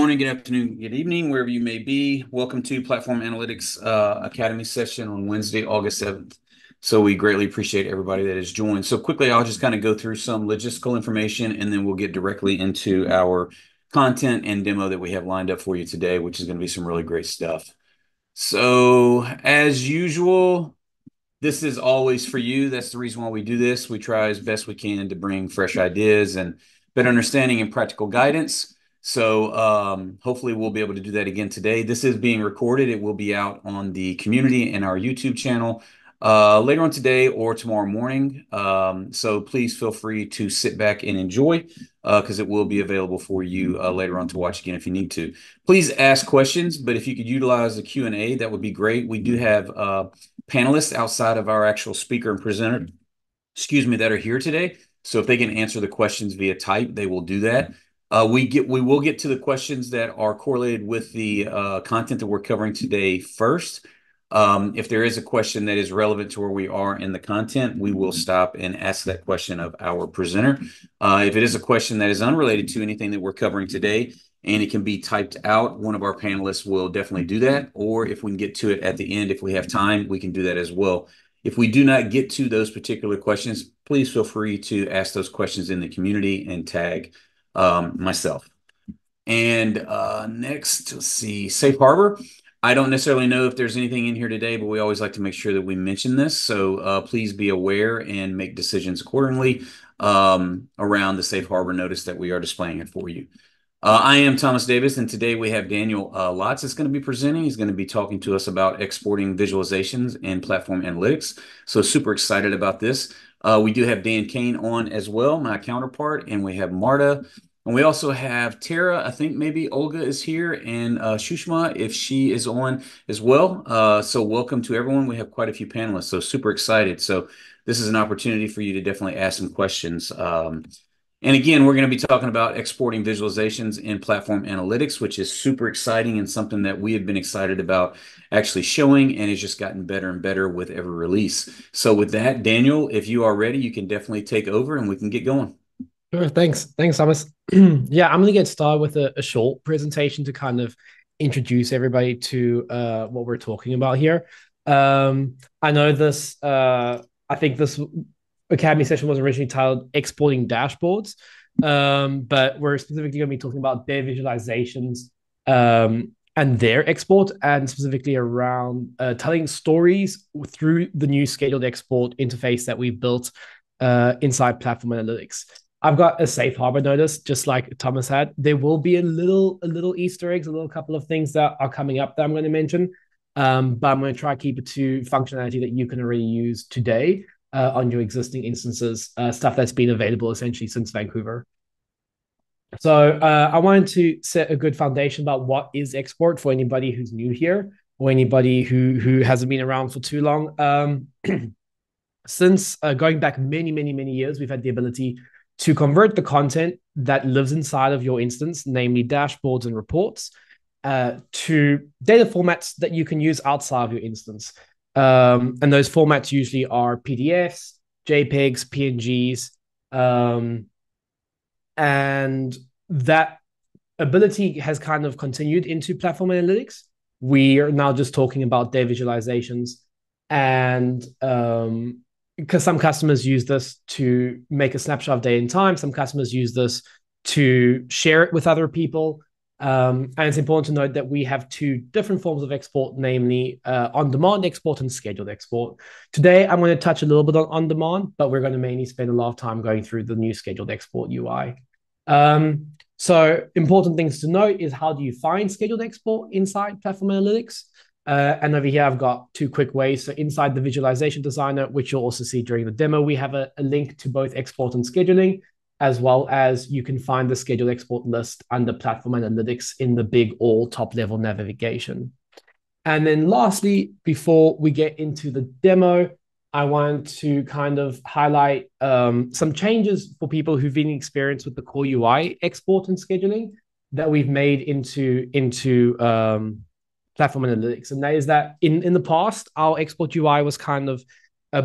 morning, good afternoon, good evening, wherever you may be. Welcome to Platform Analytics Academy session on Wednesday, August 7th. So we greatly appreciate everybody that has joined. So quickly, I'll just kind of go through some logistical information and then we'll get directly into our content and demo that we have lined up for you today, which is going to be some really great stuff. So as usual, this is always for you. That's the reason why we do this. We try as best we can to bring fresh ideas and better understanding and practical guidance. So hopefully we'll be able to do that again today. This is being recorded. It will be out on the community and our YouTube channel later on today or tomorrow morning. So please feel free to sit back and enjoy because it will be available for you later on to watch again if you need to. Please ask questions, but if you could utilize the Q&A, that would be great. We do have panelists outside of our actual speaker and presenter, that are here today. So if they can answer the questions via type, they will do that. We will get to the questions that are correlated with the content that we're covering today first. If there is a question that is relevant to where we are in the content, we will stop and ask that question of our presenter. If it is a question that is unrelated to anything that we're covering today, and it can be typed out, one of our panelists will definitely do that. Or if we can get to it at the end, if we have time, we can do that as well. If we do not get to those particular questions, please feel free to ask those questions in the community and tag myself. And next, let's see, Safe Harbor. I don't necessarily know if there's anything in here today, but we always like to make sure that we mention this. So please be aware and make decisions accordingly around the Safe Harbor notice that we are displaying it for you. I am Thomas Davis, and today we have Daniel Lotz that's going to be presenting. He's going to be talking to us about exporting visualizations and platform analytics. So super excited about this. We do have Dan Kane on as well, my counterpart, and we have Marta. And we also have Tara. I think maybe Olga is here, and Shushma, if she is on as well. So welcome to everyone. We have quite a few panelists, so super excited. So this is an opportunity for you to definitely ask some questions. And again, we're going to be talking about exporting visualizations in platform analytics, which is super exciting and something that we have been excited about actually showing, and it's just gotten better and better with every release. So with that, Daniel, if you are ready, you can definitely take over and we can get going. Sure, thanks. Thanks, Thomas. Yeah, I'm going to get started with a short presentation to kind of introduce everybody to what we're talking about here. I know I think this Academy session was originally titled Exporting Dashboards, but we're specifically going to be talking about their visualizations and their export, and specifically around telling stories through the new scheduled export interface that we've built inside Platform Analytics. I've got a safe harbor notice, just like Thomas had. There will be a little Easter eggs, a little couple of things that are coming up that I'm going to mention. But I'm going to try to keep it to functionality that you can already use today on your existing instances, stuff that's been available essentially since Vancouver. So I wanted to set a good foundation about what is export for anybody who's new here or anybody who hasn't been around for too long. Since going back many years, we've had the ability to convert the content that lives inside of your instance, namely dashboards and reports, to data formats that you can use outside of your instance. And those formats usually are PDFs, JPEGs, PNGs, and that ability has kind of continued into Platform Analytics. We are now just talking about their visualizations, and because some customers use this to make a snapshot of day and time, some customers use this to share it with other people. And it's important to note that we have two different forms of export, namely on-demand export and scheduled export. Today, I'm going to touch a little bit on on-demand, but we're going to mainly spend a lot of time going through the new scheduled export UI. So important things to note is, how do you find scheduled export inside Platform Analytics? And over here, I've got two quick ways. So inside the visualization designer, which you'll also see during the demo, we have a link to both export and scheduling, as well as you can find the scheduled export list under Platform Analytics in the big all top level navigation. And then lastly, before we get into the demo, I want to kind of highlight some changes for people who've been experienced with the core UI export and scheduling that we've made into Platform Analytics. And that is that in the past, our export UI was kind of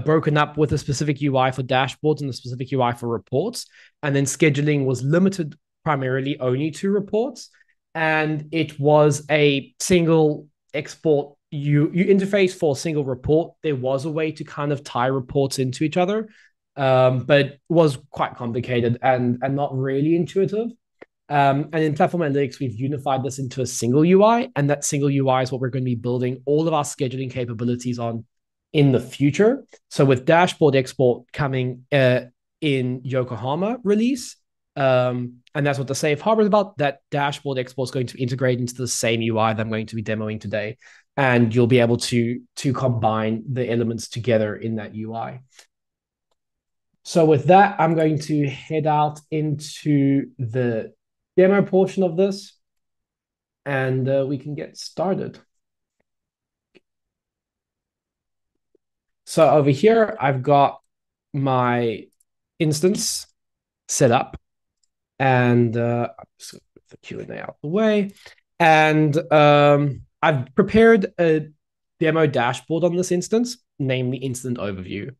broken up with a specific UI for dashboards and a specific UI for reports. And then scheduling was limited primarily only to reports. and it was a single export you interface for a single report. There was a way to kind of tie reports into each other, but it was quite complicated and not really intuitive. And in Platform Analytics, we've unified this into a single UI, and that single UI is what we're going to be building all of our scheduling capabilities on in the future. So with dashboard export coming in Yokohama release, and that's what the safe harbor is about. That dashboard export is going to integrate into the same UI that I'm going to be demoing today, and you'll be able to combine the elements together in that UI. So with that, I'm going to head out into the demo portion of this, and we can get started. So over here, I've got my instance set up, and just put the Q&A out of the way. And I've prepared a demo dashboard on this instance, namely Incident Overview.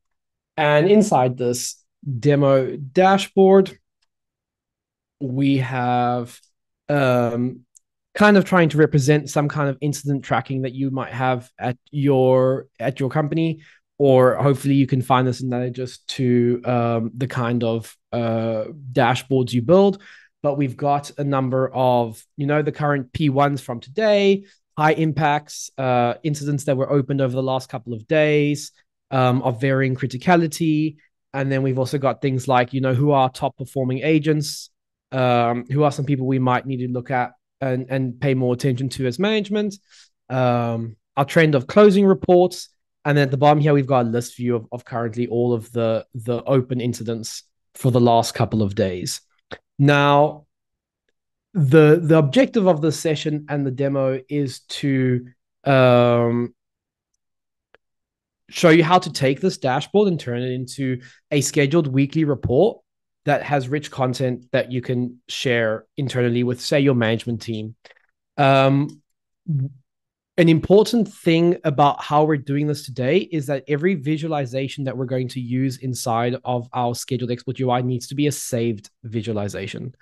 And inside this demo dashboard, we have kind of trying to represent some kind of incident tracking that you might have at your company, or hopefully you can find this analogous to the kind of dashboards you build. But we've got a number of, the current P1s from today, high impacts, incidents that were opened over the last couple of days, of varying criticality. And then we've also got things like, who are top performing agents, who are some people we might need to look at and pay more attention to as management, our trend of closing reports. And then at the bottom here, we've got a list view of currently all of the open incidents for the last couple of days. Now, the objective of this session and the demo is to show you how to take this dashboard and turn it into a scheduled weekly report that has rich content that you can share internally with, say, your management team. An important thing about how we're doing this today is that every visualization that we're going to use inside of our scheduled export UI needs to be a saved visualization.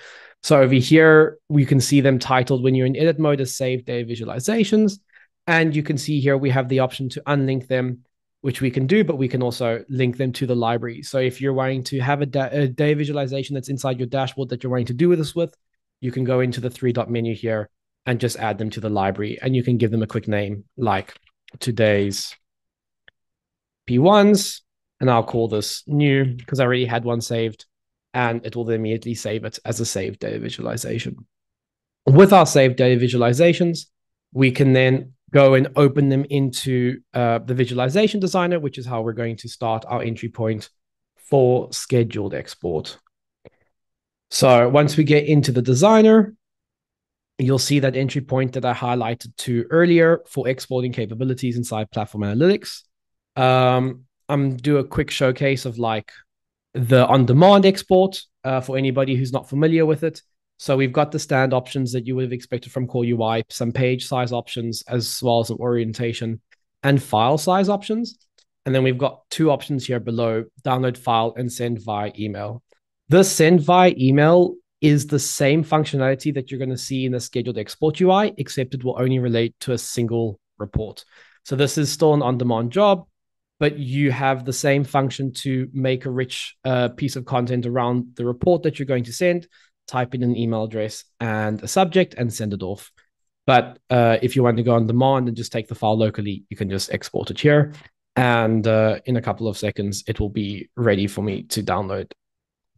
So over here, we can see them titled when you're in edit mode as saved data visualizations. And you can see here we have the option to unlink them, which we can do, but we can also link them to the library. So if you're wanting to have a data visualization that's inside your dashboard that you're wanting to do this with, you can go into the three-dot menu here and just add them to the library. And you can give them a quick name like today's P1s. And I'll call this new because I already had one saved. And it will then immediately save it as a saved data visualization. With our saved data visualizations, we can then go and open them into the visualization designer, which is how we're going to start our entry point for scheduled export. So once we get into the designer, you'll see that entry point that I highlighted to earlier for exporting capabilities inside Platform Analytics. I'm do a quick showcase of like the on-demand export for anybody who's not familiar with it. So we've got the stand options that you would have expected from Core UI, some page size options, as well as some orientation and file size options. And then we've got two options here below, download file and send via email. The send via email is the same functionality that you're going to see in the scheduled export UI, except it will only relate to a single report. So this is still an on-demand job, but you have the same function to make a rich piece of content around the report that you're going to send, type in an email address and a subject and send it off. But if you want to go on demand and just take the file locally, you can just export it here. And in a couple of seconds, it will be ready for me to download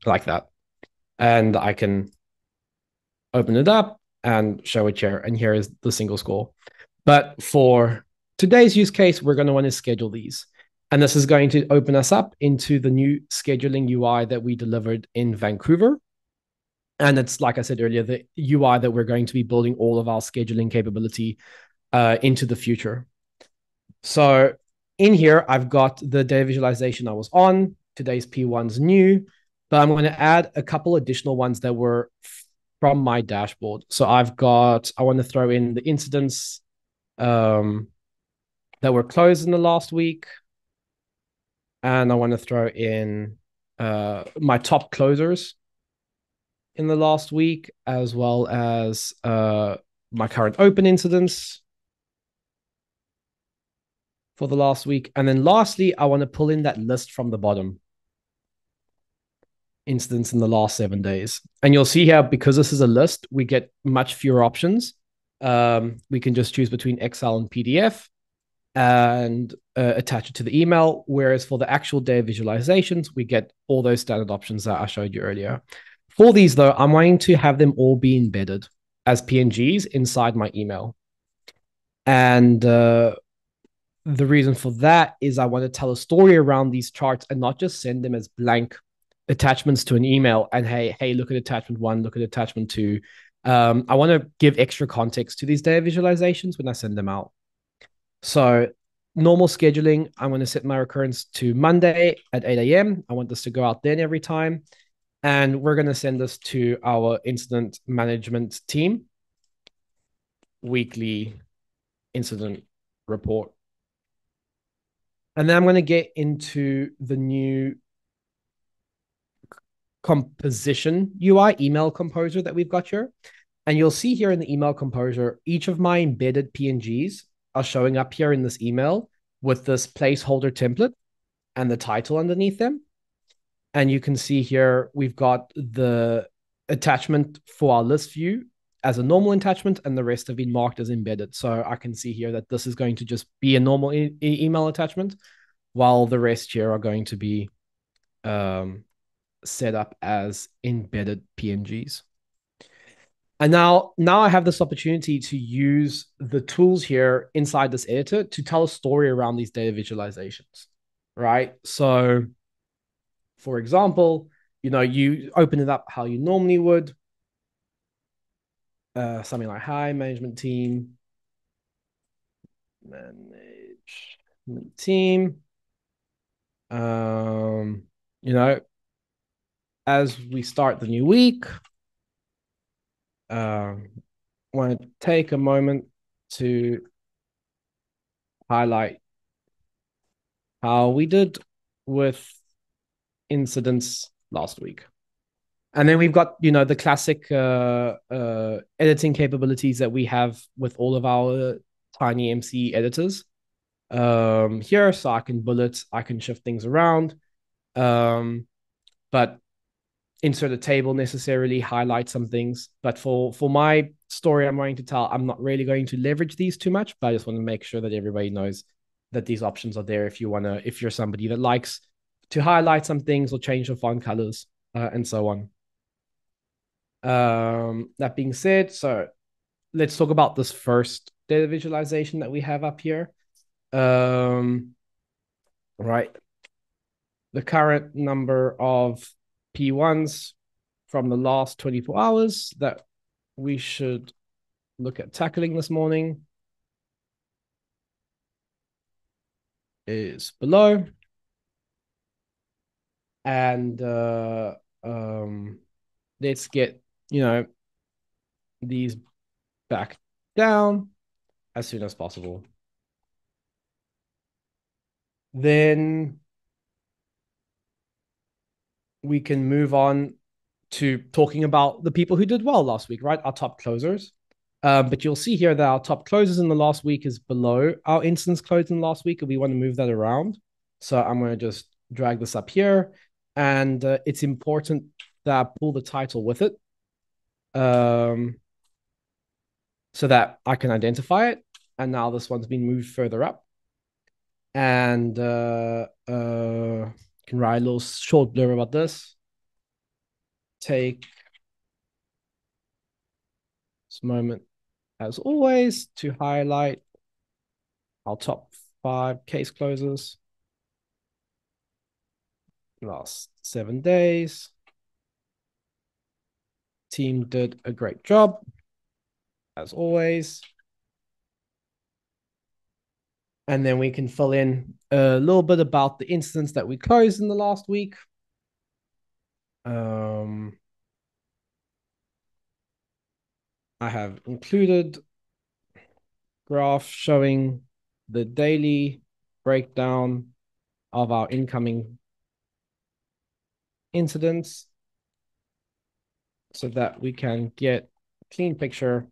like that. And I can open it up and show it here. And here is the single score. But for today's use case, we're going to want to schedule these. And this is going to open us up into the new scheduling UI that we delivered in Vancouver. And it's, like I said earlier, the UI that we're going to be building all of our scheduling capability into the future. So in here, I've got the data visualization I was on. Today's P1's new, but I'm going to add a couple additional ones that were from my dashboard. So I want to throw in the incidents that were closed in the last week. And I want to throw in my top closers in the last week, as well as my current open incidents for the last week. And then lastly, I want to pull in that list from the bottom, incidents in the last 7 days. And you'll see here, because this is a list, we get much fewer options. We can just choose between Excel and PDF and attach it to the email. Whereas for the actual day visualizations, we get all those standard options that I showed you earlier. For these, though, I'm wanting to have them all be embedded as PNGs inside my email. And the reason for that is I want to tell a story around these charts and not just send them as blank attachments to an email and hey, look at attachment 1, look at attachment 2. I want to give extra context to these data visualizations when I send them out. So normal scheduling, I'm going to set my recurrence to Monday at 8 a.m. I want this to go out then every time. And we're going to send this to our incident management team, weekly incident report. And then I'm going to get into the new composition UI email composer that we've got here. And you'll see here in the email composer, each of my embedded PNGs are showing up here in this email with this placeholder template and the title underneath them. And you can see here, we've got the attachment for our list view as a normal attachment, and the rest have been marked as embedded. So I can see here that this is going to just be a normal email attachment, while the rest here are going to be set up as embedded PNGs. And now I have this opportunity to use the tools here inside this editor to tell a story around these data visualizations, right? So, for example, you open it up how you normally would. Something like, hi, management team. Management team. As we start the new week, want to take a moment to highlight how we did with incidents last week. And then we've got, the classic editing capabilities that we have with all of our tiny MC editors here. So I can bullet, I can shift things around, but insert a table necessarily, highlight some things. But for my story I'm going to tell, I'm not really going to leverage these too much, but I just want to make sure that everybody knows that these options are there if you're somebody that likes to highlight some things or change the font colors and so on. That being said, so let's talk about this first data visualization that we have up here. Right. The current number of P1s from the last 24 hours that we should look at tackling this morning is below. And let's get, these back down as soon as possible. Then we can move on to talking about the people who did well last week, right? Our top closers. But you'll see here that our top closers in the last week is below our instance closed in the last week, and we want to move that around. So I'm going to just drag this up here, and it's important that I pull the title with it, so that I can identify it. And now this one's been moved further up, and can write a little short blurb about this. Take this moment, as always, to highlight our top 5 case closes last 7 days. Team did a great job, as always. And then we can fill in a little bit about the instance that we closed in the last week. I have included graph showing the daily breakdown of our incoming incidents so that we can get a clean picture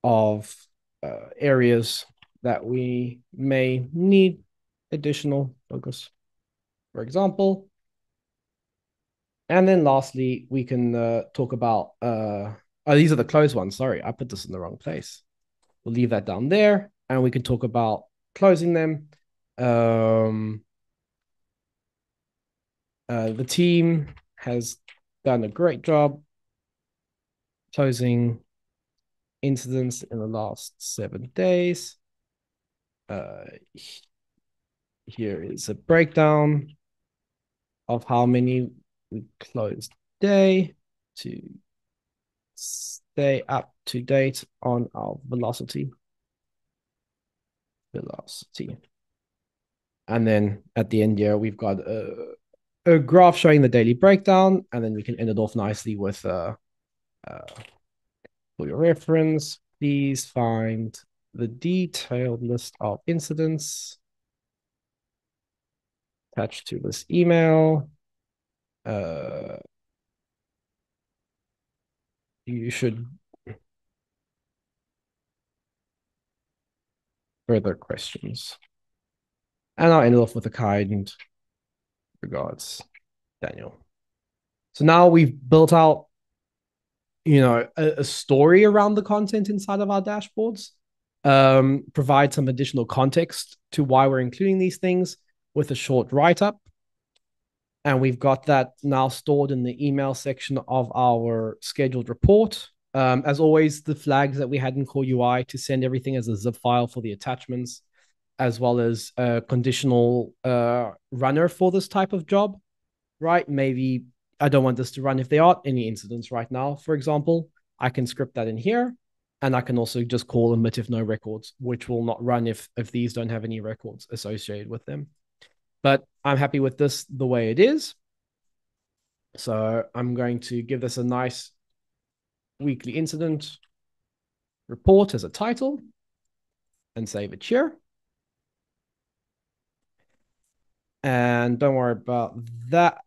of areas that we may need additional focus, for example. And then lastly, we can talk about, these are the closed ones. Sorry, I put this in the wrong place. We'll leave that down there and we can talk about closing them. The team has done a great job closing incidents in the last 7 days. Uh, Here is a breakdown of how many we closed today to stay up to date on our velocity. And then at the end here, we've got a graph showing the daily breakdown, and then we can end it off nicely with for your reference, please find the detailed list of incidents attached to this email. You should further questions. And I'll end it off with a kind regards, Daniel. So now we've built out, a story around the content inside of our dashboards, provide some additional context to why we're including these things with a short write-up. And we've got that now stored in the email section of our scheduled report. As always, the flags that we had in Core UI to send everything as a zip file for the attachments, as well as a conditional runner for this type of job, right? Maybe I don't want this to run if there aren't any incidents right now, for example. I can script that in here, and I can also just call emit if no records, which will not run if these don't have any records associated with them. But I'm happy with this the way it is. So I'm going to give this a nice weekly incident report as a title and save it here. And don't worry about that.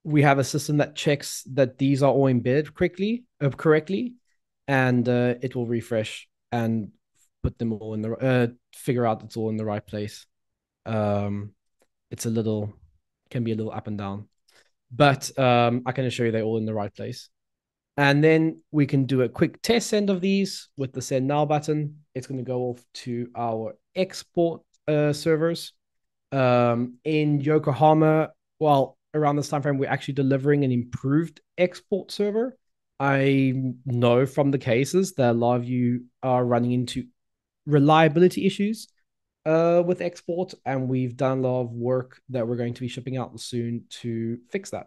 We have a system that checks that these are all embedded correctly, and it will refresh and put them all in the figure out it's all in the right place. It's can be a little up and down, but I can assure you they're all in the right place. And then we can do a quick test send of these with the send now button. It's going to go off to our export servers. In Yokohama, well, around this time frame, we're actually delivering an improved export server. I know from the cases that a lot of you are running into reliability issues with export, and we've done a lot of work that we're going to be shipping out soon to fix that.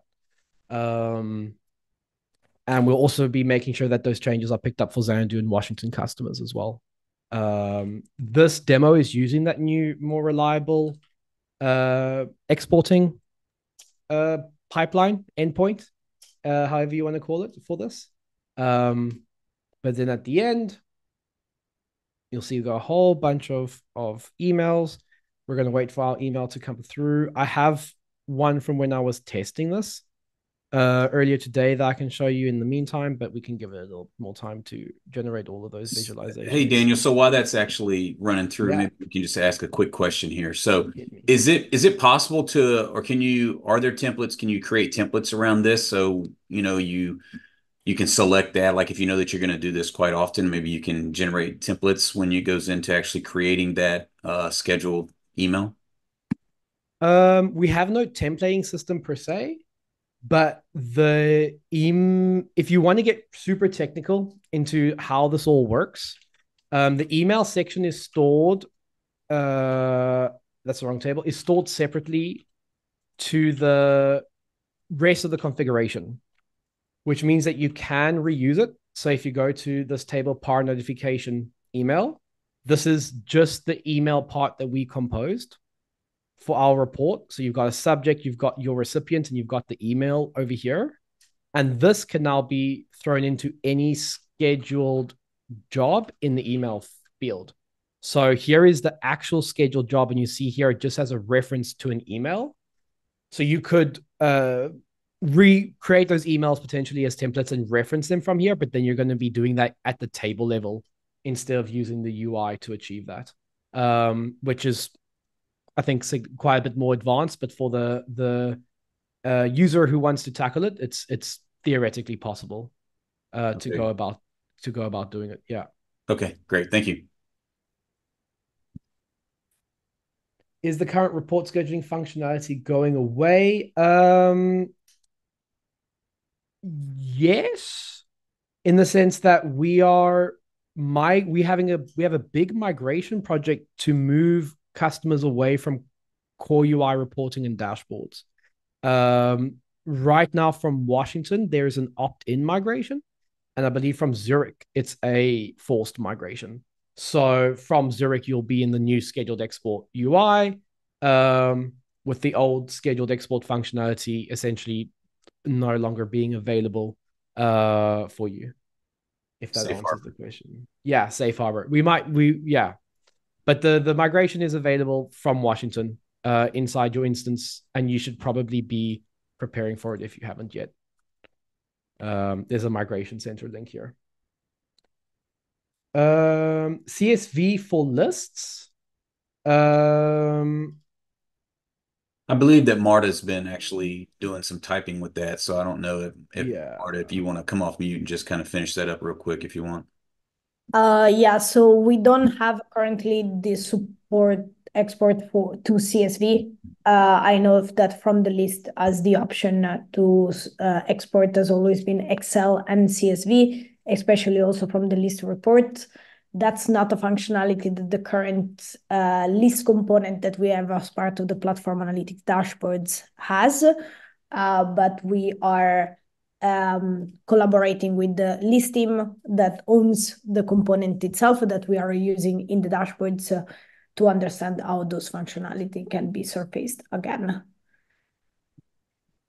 And we'll also be making sure that those changes are picked up for Xanadu and Washington customers as well. This demo is using that new, more reliable exporting pipeline endpoint, however you want to call it for this. But then at the end, you'll see we've got a whole bunch of emails. We're going to wait for our email to come through. I have one from when I was testing this earlier today that I can show you in the meantime, but we can give it a little more time to generate all of those visualizations. Hey, Daniel. So while that's actually running through, Yeah. maybe we can just ask a quick question here. So is it possible to, or are there templates? Can you create templates around this? So, you can select that. Like if you know that you're going to do this quite often, maybe you can generate templates when it goes into actually creating that scheduled email. We have no templating system per se, but if you want to get super technical into how this all works, the email section is stored. That's the wrong table. Is stored separately to the rest of the configuration, which means that you can reuse it. So if you go to this table, par notification email, this is just the email part that we composed for our report. So you've got a subject, you've got your recipient, and you've got the email over here. And this can now be thrown into any scheduled job in the email field. So here is the actual scheduled job. And you see here, it just has a reference to an email. So you could recreate those emails potentially as templates and reference them from here, but then you're going to be doing that at the table level instead of using the UI to achieve that, which is, I think, quite a bit more advanced. But for the user who wants to tackle it, it's theoretically possible to Okay. go about doing it. Yeah. Okay, great. Thank you. Is the current report scheduling functionality going away? Yes, in the sense that we have a big migration project to move customers away from core UI reporting and dashboards. Right now from Washington, there's an opt-in migration, and I believe from Zurich, it's a forced migration. So from Zurich, you'll be in the new scheduled export UI, with the old scheduled export functionality essentially no longer being available for you, if that Safe answers the harbor. question. Yeah, safe harbor. Yeah. But the migration is available from Washington inside your instance, and you should probably be preparing for it if you haven't yet. There's a migration center link here. CSV for lists. Um, I believe that Marta's been actually doing some typing with that, so I don't know if yeah. Marta, if you want to come off mute and just kind of finish that up real quick if you want. Yeah, so we don't have currently the support export for to CSV. I know that from the list as the option to export has always been Excel and CSV, especially also from the list report. That's not a functionality that the current list component that we have as part of the platform analytics dashboards has, but we are collaborating with the list team that owns the component itself that we are using in the dashboards to understand how those functionality can be surfaced again.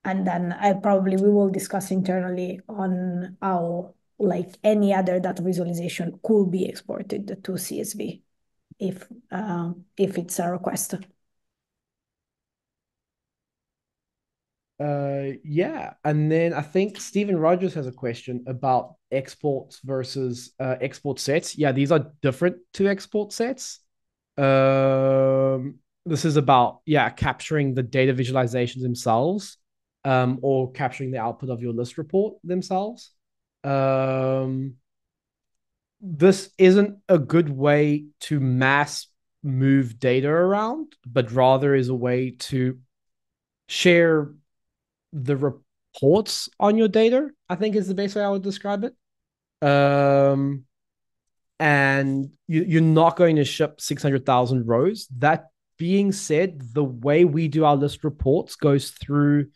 And then we will discuss internally on how like any other data visualization could be exported to CSV if it's a request. Yeah. And then I think Stephen Rogers has a question about exports versus export sets. Yeah, these are different to export sets. This is about, yeah, capturing the data visualizations themselves, or capturing the output of your list report themselves. This isn't a good way to mass move data around, but rather is a way to share the reports on your data, I think is the best way I would describe it. And you're not going to ship 600,000 rows. That being said, the way we do our list reports goes through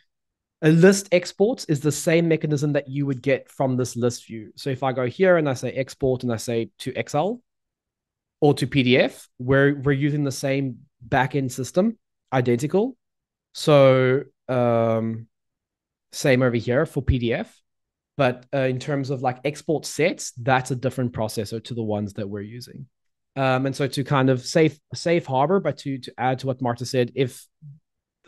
a list exports is the same mechanism that you would get from this list view. So if I go here and I say export and I say to Excel or to PDF, we're using the same backend system, identical. So same over here for PDF. But in terms of like export sets, that's a different processor to the ones that we're using. And so to kind of safe harbor, but to add to what Marta said, if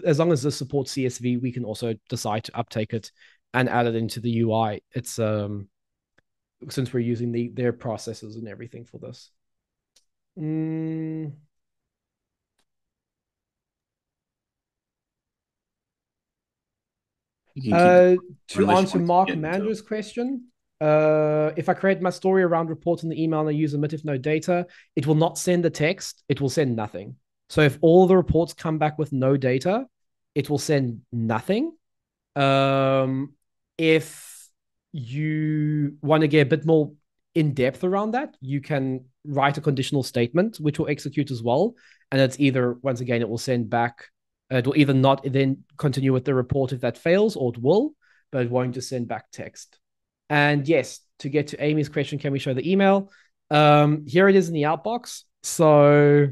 as long as this supports CSV, we can also decide to uptake it and add it into the UI. It's since we're using their processors and everything for this. You can keep To unless you answer want to Mark get into it. Mandra's question, if I create my story around reports in the email and I use emit if no data, it will not send the text. It will send nothing. So if all the reports come back with no data, it will send nothing. If you want to get a bit more in depth around that, you can write a conditional statement, which will execute as well. And it's either, once again, it will send back, it will either not then continue with the report if that fails, or it will, but it won't just send back text. And yes, to get to Amy's question, can we show the email? Here it is in the outbox. So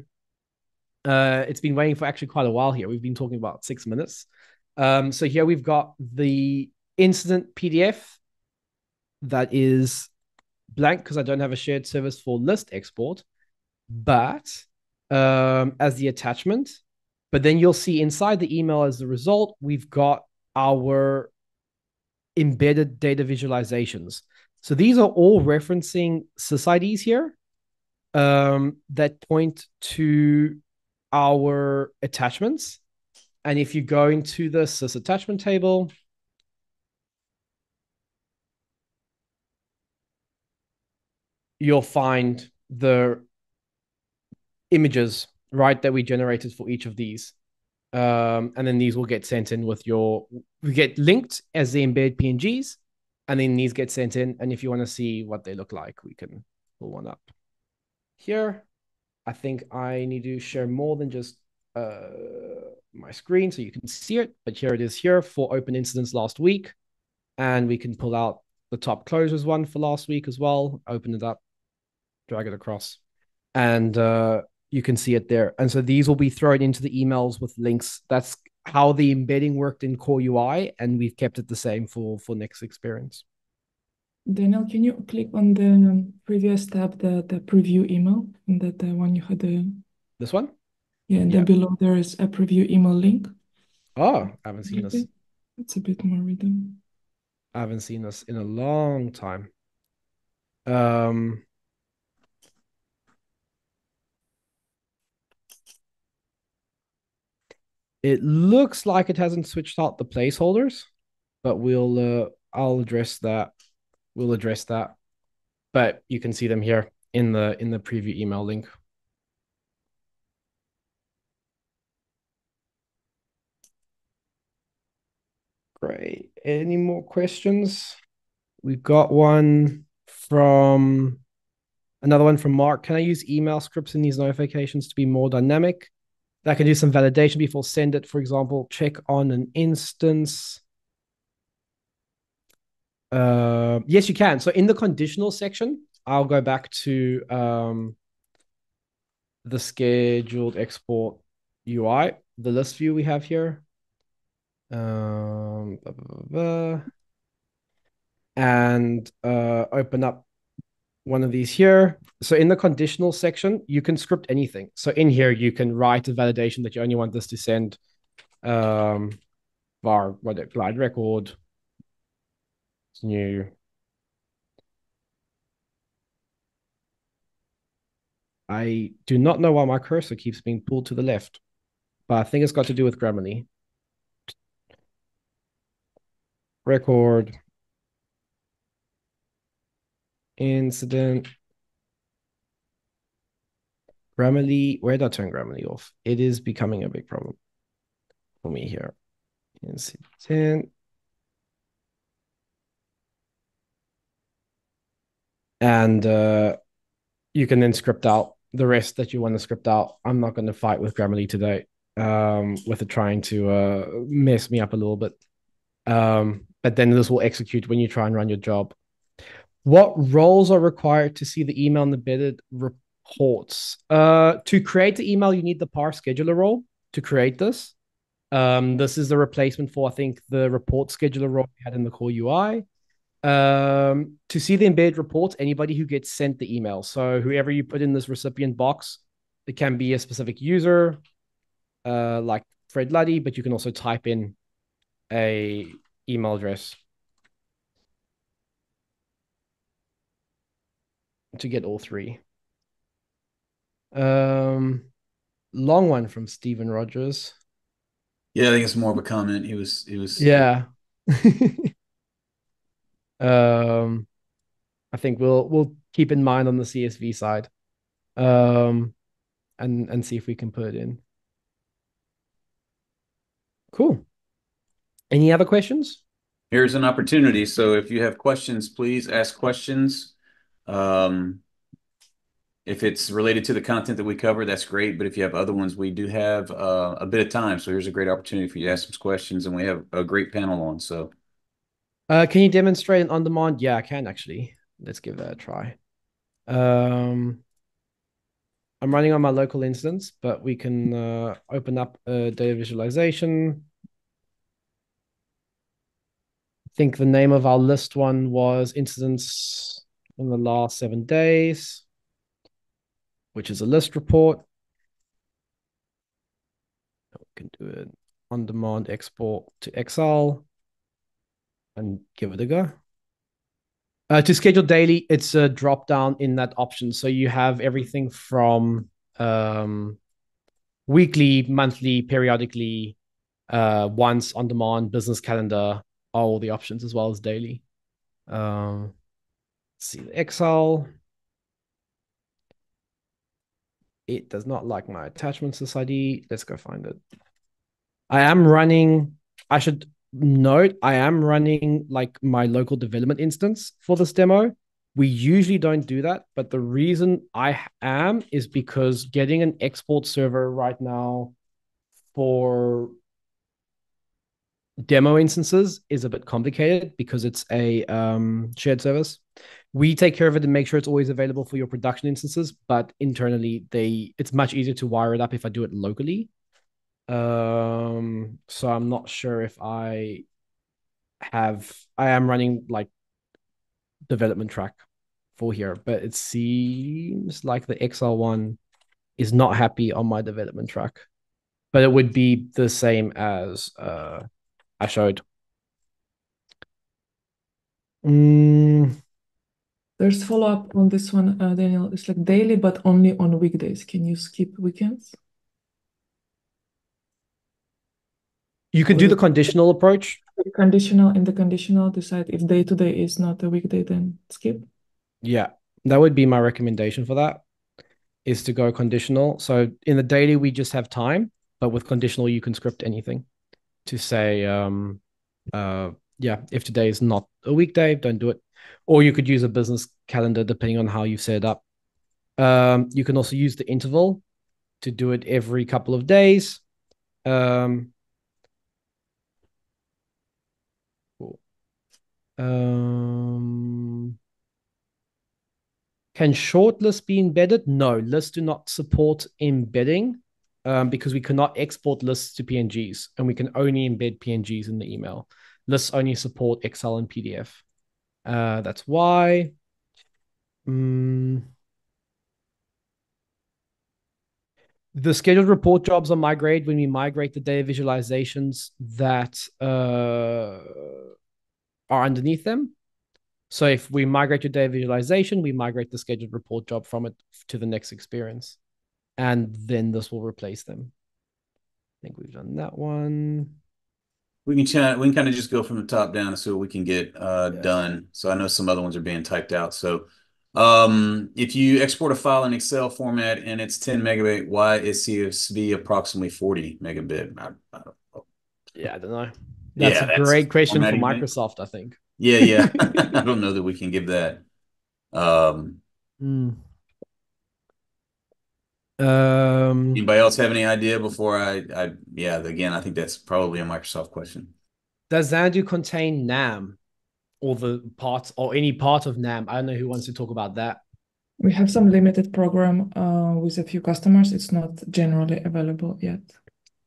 it's been waiting for actually quite a while here. We've been talking about 6 minutes. So here we've got the incident PDF that is blank because I don't have a shared service for list export, but as the attachment. But then you'll see inside the email as the result, we've got our embedded data visualizations. So these are all referencing sysids here that point to our attachments. And if you go into the sys attachment table, you'll find the images, right, that we generated for each of these. And then these will get sent in with we get linked as the embed PNGs, and then these get sent in. And if you want to see what they look like, we can pull one up here. I think I need to share more than just my screen so you can see it, but here it is here for open incidents last week. And we can pull out the top closures one for last week as well, open it up, drag it across, and you can see it there. And so these will be thrown into the emails with links. That's how the embedding worked in Core UI, and we've kept it the same for next experience. Daniel, can you click on the previous tab, the preview email, and that one you had this one? Yeah, and then below there is a preview email link. Oh, I haven't seen this. It's a bit more readable. I haven't seen this in a long time. It looks like it hasn't switched out the placeholders, but I'll address that. We'll address that. But you can see them here in the preview email link. Great. Any more questions? We've got another one from Mark. Can I use email scripts in these notifications to be more dynamic? That can do some validation before send it. For example, check on an instance. Yes, you can. So in the conditional section, I'll go back to the scheduled export UI, the list view we have here. And open up one of these here. So in the conditional section, you can script anything. So in here, you can write a validation that you only want this to send var glide record. It's new. I do not know why my cursor keeps being pulled to the left, but I think it's got to do with Grammarly. Record incident. Grammarly, where did I turn Grammarly off? It is becoming a big problem for me here. Incident. And you can then script out the rest that you want to script out. I'm not going to fight with Grammarly today with it trying to mess me up a little bit. But then this will execute when you try and run your job. What roles are required to see the email embedded reports? To create the email, you need the par scheduler role to create this. This is the replacement for, I think, the report scheduler role we had in the core UI. To see the embedded reports, anybody who gets sent the email. So whoever you put in this recipient box, it can be a specific user, like Fred Luddy, but you can also type in a email address to get all three. Long one from Stephen Rogers. Yeah, I think it's more of a comment. He was. Yeah. I think we'll keep in mind on the CSV side, and see if we can put it in. Cool. Any other questions? Here's an opportunity. So if you have questions, please ask questions. If it's related to the content that we cover, that's great. But if you have other ones, we do have a bit of time. So here's a great opportunity for you to ask some questions, and we have a great panel on. So, can you demonstrate an on-demand? Yeah, I can actually. Let's give that a try. I'm running on my local instance, but we can open up a data visualization. I think the name of our list one was incidents in the last 7 days, which is a list report. We can do it on-demand export to Excel. and give it a go. To schedule daily, it's a drop down in that option. So you have everything from weekly, monthly, periodically, once, on demand, business calendar, all the options, as well as daily. Let's see the Excel. It does not like my attachments ID. Let's go find it. I should note, I am running like my local development instance for this demo. We usually don't do that, but the reason I am is because getting an export server right now for demo instances is a bit complicated because it's a shared service. We take care of it and make sure it's always available for your production instances, but internally it's much easier to wire it up if I do it locally. So I'm not sure if I am running like development track for here, but it seems like the XL1 is not happy on my development track, but it would be the same as I showed. There's follow-up on this one, Daniel. It's like daily, but only on weekdays. Can you skip weekends? You could do the conditional approach. In the conditional, decide if day-to-day is not a weekday, then skip. Yeah, that would be my recommendation for that, is to go conditional. So in the daily, we just have time, but with conditional, you can script anything to say, if today is not a weekday, don't do it. Or you could use a business calendar, depending on how you set it up. You can also use the interval to do it every couple of days. Cool. Can short lists be embedded? No, lists do not support embedding because we cannot export lists to PNGs, and we can only embed PNGs in the email. Lists only support Excel and PDF. That's why. The scheduled report jobs are migrated when we migrate the data visualizations that are underneath them. So if we migrate your data visualization, we migrate the scheduled report job from it to the next experience. And then this will replace them. I think we've done that one. We can kind of just go from the top down to see what we can get done. So I know some other ones are being typed out. So if you export a file in Excel format and it's 10 megabyte, why is CSV approximately 40 megabit? I don't know. Yeah, I don't know. That's a great question for Microsoft, I think. Yeah. I don't know that we can give that. Anybody else have any idea before again, I think that's probably a Microsoft question. Does Xanadu contain NAM or the parts or any part of NAM? I don't know who wants to talk about that. We have some limited program with a few customers. It's not generally available yet.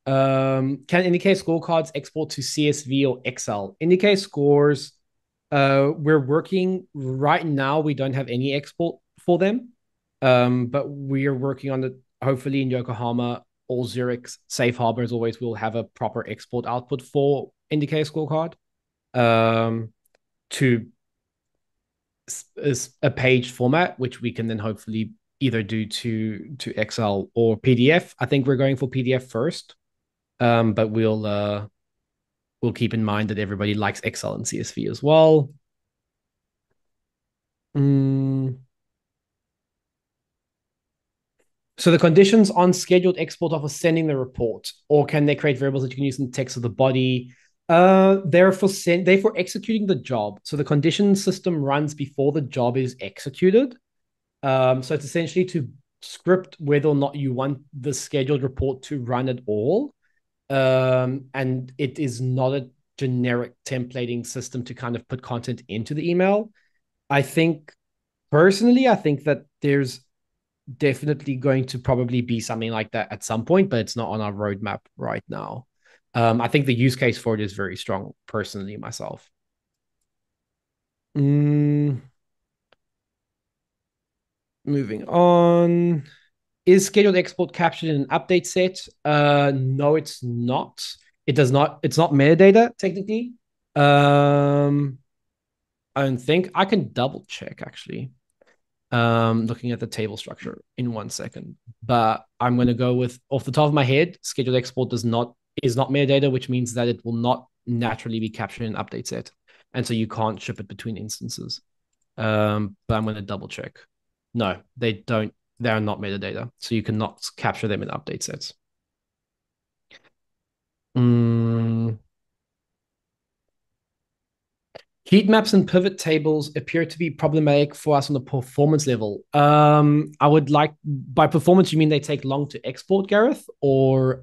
Can indicate scorecards export to CSV or Excel? Indicate scores. We're working right now. We don't have any export for them, but we are working on it. Hopefully in Yokohama, all Zurich safe harbor, as always, will have a proper export output for indicator scorecard to a page format, which we can then hopefully either do to Excel or PDF. I think we're going for PDF first, but we'll keep in mind that everybody likes Excel and CSV as well. So the conditions on scheduled export are for sending the report, or can they create variables that you can use in the text of the body? They're for executing the job. So the condition system runs before the job is executed. So it's essentially to script whether or not you want the scheduled report to run at all. And it is not a generic templating system to kind of put content into the email. Personally, I think that there's definitely going to probably be something like that at some point, but it's not on our roadmap right now. I think the use case for it is very strong, personally, myself. Moving on. Is scheduled export captured in an update set? No, it's not. It does not. It's not metadata, technically. I don't think I can double check actually. Looking at the table structure in 1 second, but I'm going to go with off the top of my head. Scheduled export is not metadata, which means that it will not naturally be captured in an update set, and so you can't ship it between instances. But I'm going to double check. No, they don't. They are not metadata, so you cannot capture them in update sets. Heat maps and pivot tables appear to be problematic for us on the performance level. I would like, by performance, you mean they take long to export, Gareth, or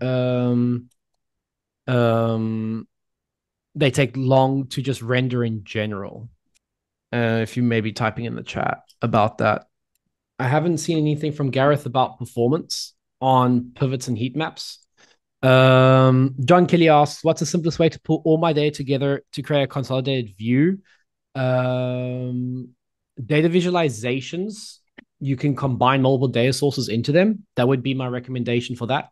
they take long to just render in general? If you may be typing in the chat about that. I haven't seen anything from Gareth about performance on pivots and heat maps. John Kelly asks, what's the simplest way to pull all my data together to create a consolidated view? Data visualizations, you can combine multiple data sources into them. That would be my recommendation for that.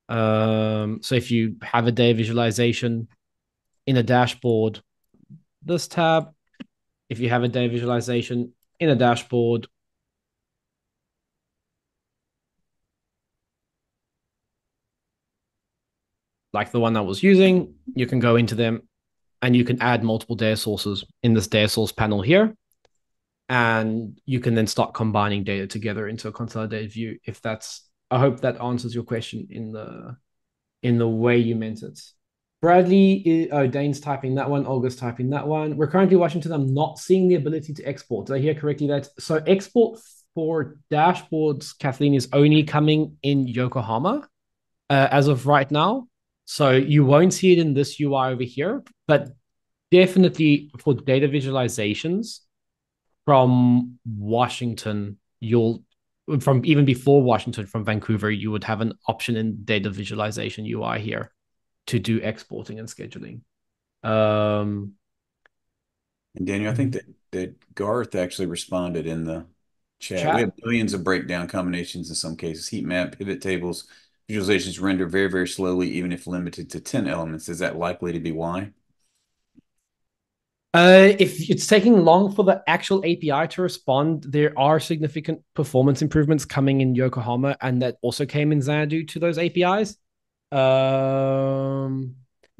So if you have a data visualization in a dashboard, this tab, if you have a data visualization in a dashboard, like the one I was using, you can go into them and you can add multiple data sources in this data source panel here. And you can then start combining data together into a consolidated view. If that's, I hope that answers your question in the way you meant it. Bradley, Dane's typing that one. Olga's typing that one. We're currently watching to them not seeing the ability to export. Did I hear correctly that? So export for dashboards, Kathleen, is only coming in Yokohama as of right now. So you won't see it in this UI over here, but definitely for data visualizations from Washington, from even before Washington, from Vancouver, you would have an option in data visualization UI here to do exporting and scheduling. And Daniel, I think that Garth actually responded in the chat. We have millions of breakdown combinations in some cases. Heat map, pivot tables, visualizations render very, very slowly, even if limited to 10 elements. Is that likely to be why? If it's taking long for the actual API to respond, there are significant performance improvements coming in Yokohama, and that also came in Xanadu to those APIs,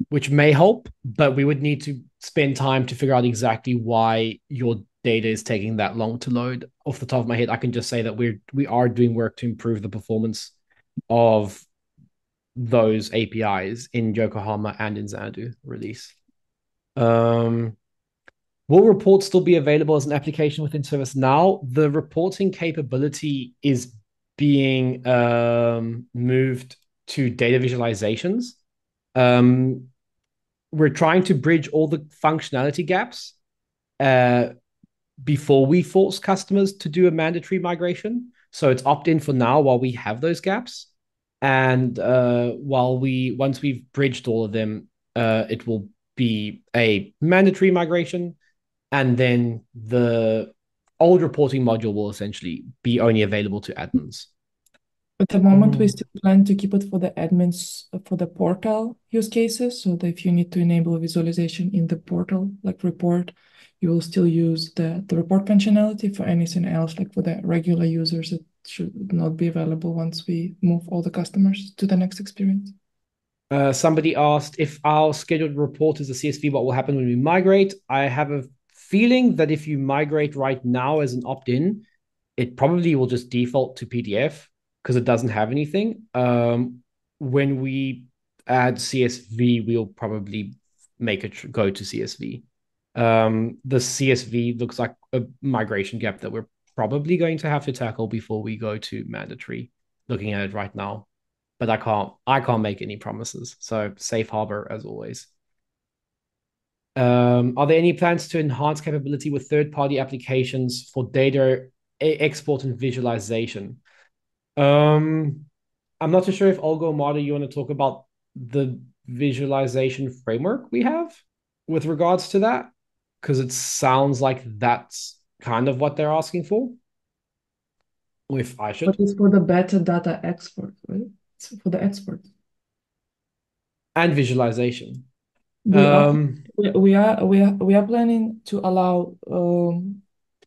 which may help, but we would need to spend time to figure out exactly why your data is taking that long to load. Off the top of my head, I can just say that we are doing work to improve the performance of those APIs in Yokohama and in Xanadu release. Will reports still be available as an application within ServiceNow? The reporting capability is being moved to data visualizations. We're trying to bridge all the functionality gaps before we force customers to do a mandatory migration. So it's opt-in for now while we have those gaps. And once we've bridged all of them, it will be a mandatory migration. And then the old reporting module will essentially be only available to admins. At the moment, we still plan to keep it for the admins for the portal use cases. So that if you need to enable visualization in the portal, like report, you will still use the report functionality. For anything else, like for the regular users, it should not be available once we move all the customers to the next experience. Somebody asked if our scheduled report is a CSV, what will happen when we migrate? I have a feeling that if you migrate right now as an opt-in, it probably will just default to PDF because it doesn't have anything. When we add CSV, we'll probably make it go to CSV. The CSV looks like a migration gap that we're probably going to have to tackle before we go to mandatory, looking at it right now. But I can't make any promises. So safe harbor as always. Are there any plans to enhance capability with third-party applications for data export and visualization? I'm not too sure if Olga or Marta, you want to talk about the visualization framework we have with regards to that, because it sounds like that's kind of what they're asking for. If I should. But it's for the better data export, right? It's for the export. And visualization. We are we are planning to allow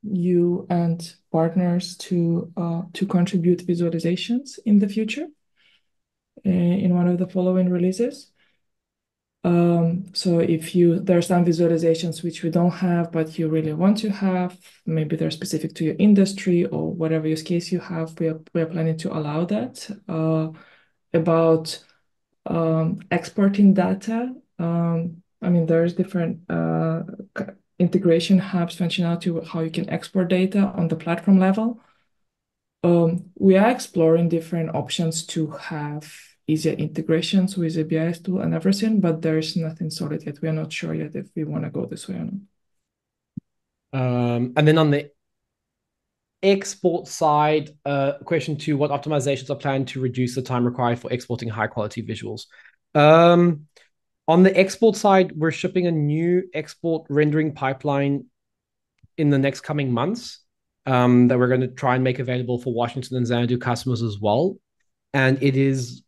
you and partners to contribute visualizations in the future in one of the following releases. So if there are some visualizations which we don't have, but you really want to have, maybe they're specific to your industry or whatever use case you have, we are planning to allow that. About exporting data, I mean, there's different integration hubs functionality, how you can export data on the platform level. We are exploring different options to have easier integrations with the BIS tool and everything, but there is nothing solid yet. We are not sure yet if we want to go this way or not. And then on the export side, question 2, what optimizations are planned to reduce the time required for exporting high quality visuals? On the export side, we're shipping a new export rendering pipeline in the next coming months that we're going to try and make available for Washington and Xanadu customers as well. And it is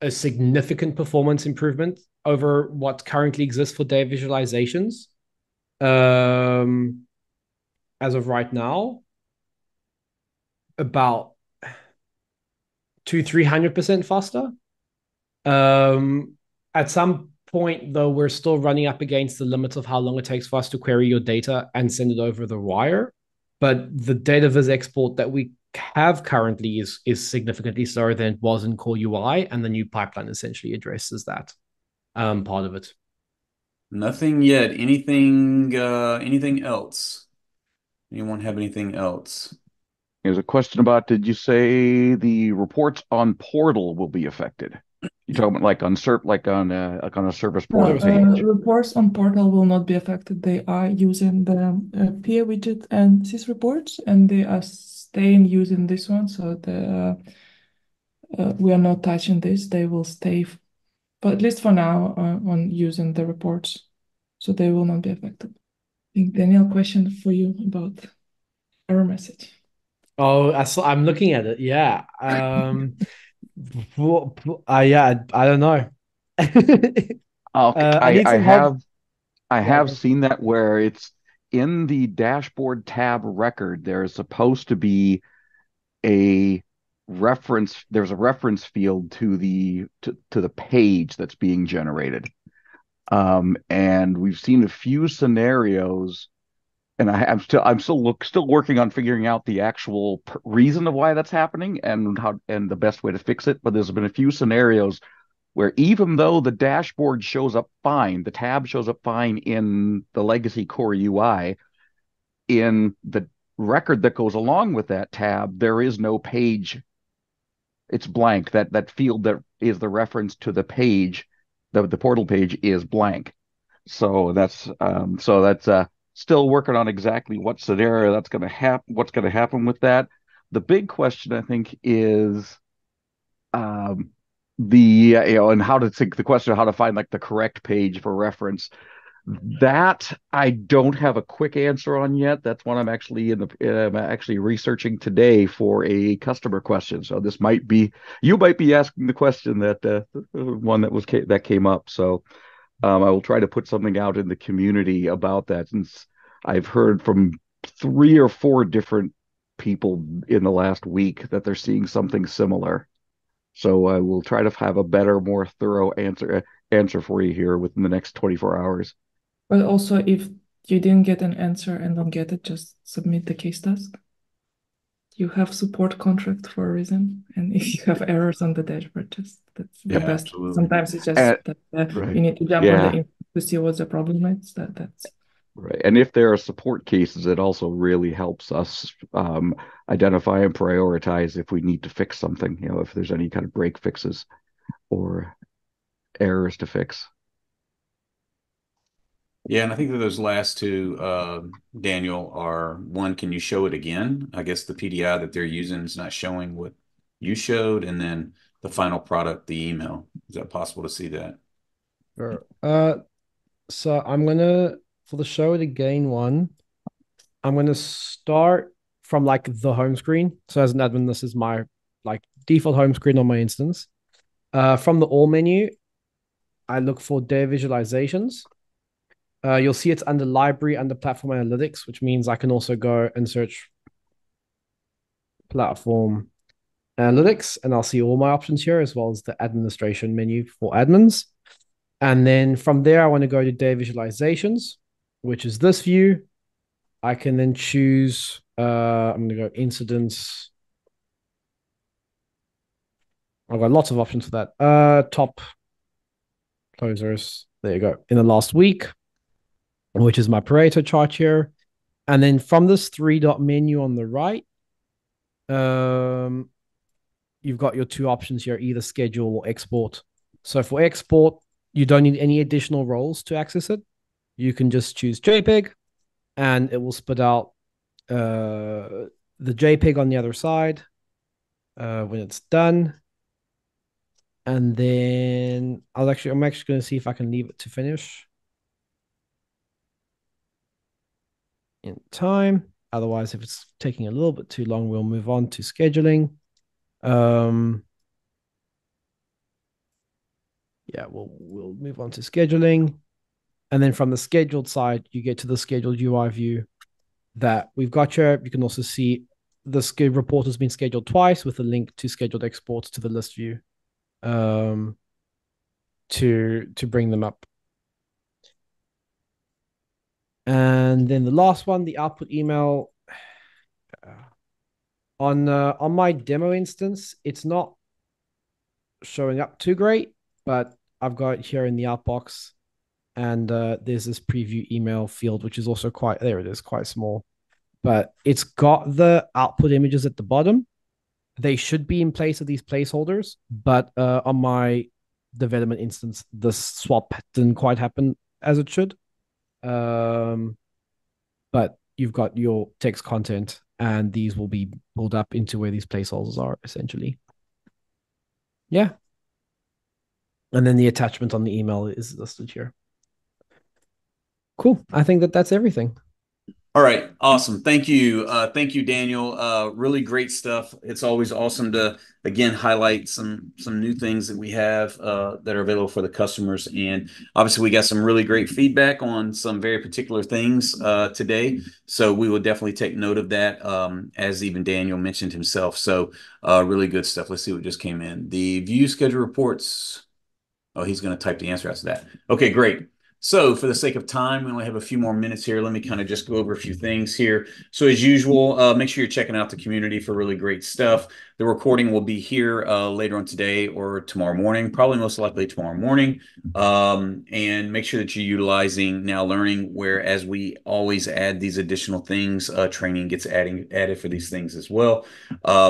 a significant performance improvement over what currently exists for data visualizations. As of right now, about 200-300% faster. At some point, though, we're still running up against the limits of how long it takes for us to query your data and send it over the wire. But the data viz export that we have currently is significantly slower than it was in Core UI, and the new pipeline essentially addresses that part of it. Nothing yet. Anything else? Anyone have anything else? There's a question about, did you say the reports on portal will be affected? You're talking about like on a service portal page. Reports on portal will not be affected. They are using the PA widget and sys reports, and they are staying using this one. So we are not touching this. They will stay, but at least for now, on using the reports. So they will not be affected. I think Daniel, question for you about error message. Oh, I'm looking at it. Yeah. Yeah, I don't know. Okay, I have seen that where it's in the dashboard tab record. There is supposed to be a reference. There's a reference field to the page that's being generated, and we've seen a few scenarios. And I'm still working on figuring out the actual reason of why that's happening and the best way to fix it. But there's been a few scenarios where even though the dashboard shows up fine, the tab shows up fine in the legacy core UI, in the record that goes along with that tab, there is no page. It's blank. That field that is the reference to the page, the portal page, is blank. So that's still working on exactly what scenario that's going to happen. What's going to happen with that? The big question, I think, is and how to think the question of how to find like the correct page for reference. That I don't have a quick answer on yet. That's one I'm actually I'm actually researching today for a customer question. So you might be asking the question that one that came up. So I will try to put something out in the community about that, since I've heard from 3 or 4 different people in the last week that they're seeing something similar. So I will try to have a better, more thorough answer for you here within the next 24 hours. But also, if you didn't get an answer and don't get it, just submit the case task. You have support contract for a reason, and if you have errors on the dashboard, that's the best. Absolutely. Sometimes it's just that right. you need to jump on the info to see what the problem is. That's right. And if there are support cases, it also really helps us identify and prioritize if we need to fix something. If there's any kind of break fixes or errors to fix. Yeah, and I think that those last two, Daniel, are one, can you show it again? I guess the PDI that they're using is not showing what you showed, and then the final product, the email. Is that possible to see that? Sure. So for the show it again one, I'm gonna start from like the home screen. So as an admin, this is my like default home screen on my instance. From the all menu, I look for data visualizations. You'll see it's under library, under platform analytics, which means I can also go and search platform analytics, and I'll see all my options here, as well as the administration menu for admins. And then from there, I want to go to data visualizations, which is this view. I can then choose, I'm going to go incidents. I've got lots of options for that. Top closers. There you go. In the last week, which is my Pareto chart here. And then from this three-dot menu on the right, you've got your two options here, either schedule or export. So for export, you don't need any additional roles to access it. You can just choose JPEG, and it will spit out the JPEG on the other side when it's done. And then I'm actually going to see if I can leave it to finish in time. Otherwise, if it's taking a little bit too long, we'll move on to scheduling. Yeah, we'll move on to scheduling. And then from the scheduled side, you get to the scheduled UI view that we've got here. You can also see the report has been scheduled twice with a link to scheduled exports to the list view to bring them up. And then the last one, the output email. On my demo instance, it's not showing up too great, but I've got it here in the outbox, and there's this preview email field, which is also quite, there it is, quite small, but it's got the output images at the bottom. They should be in place of these placeholders, but on my development instance, the swap didn't quite happen as it should. But you've got your text content, and these will be pulled up into where these placeholders are, essentially. Yeah. And then the attachment on the email is listed here. Cool. I think that's everything. All right. Awesome. Thank you. Thank you, Daniel. Really great stuff. It's always awesome to, again, highlight some new things that we have that are available for the customers. And obviously, we got some really great feedback on some very particular things today. So we will definitely take note of that, as even Daniel mentioned himself. So really good stuff. Let's see what just came in. The view schedule reports. Oh, he's going to type the answer after that. Okay, great. So for the sake of time, we only have a few more minutes here. Let me kind of just go over a few things here. So as usual, make sure you're checking out the community for really great stuff. The recording will be here later on today or tomorrow morning, probably most likely tomorrow morning. And make sure that you're utilizing Now Learning, where as we always add these additional things, training gets added for these things as well.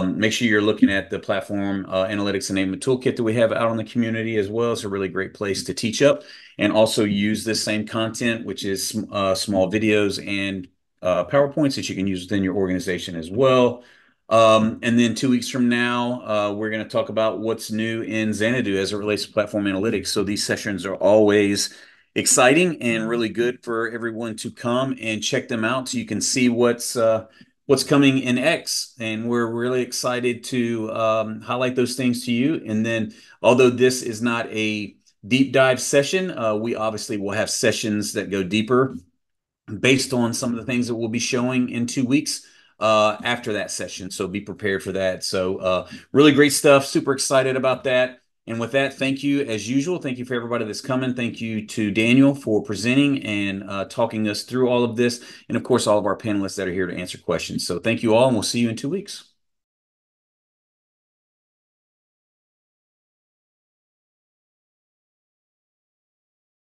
Make sure you're looking at the Platform Analytics Enablement Toolkit that we have out on the community as well. It's a really great place to teach up and also use this same content, which is small videos and PowerPoints that you can use within your organization as well. And then 2 weeks from now, we're going to talk about what's new in Xanadu as it relates to platform analytics. So these sessions are always exciting and really good for everyone to come and check them out so you can see what's coming in X. And we're really excited to highlight those things to you. And then, although this is not a deep dive session, we obviously will have sessions that go deeper based on some of the things that we'll be showing in 2 weeks after that session. So be prepared for that. So really great stuff. Super excited about that. And with that, thank you as usual. Thank you for everybody that's coming. Thank you to Daniel for presenting and talking us through all of this. And of course, all of our panelists that are here to answer questions. So thank you all, and we'll see you in 2 weeks.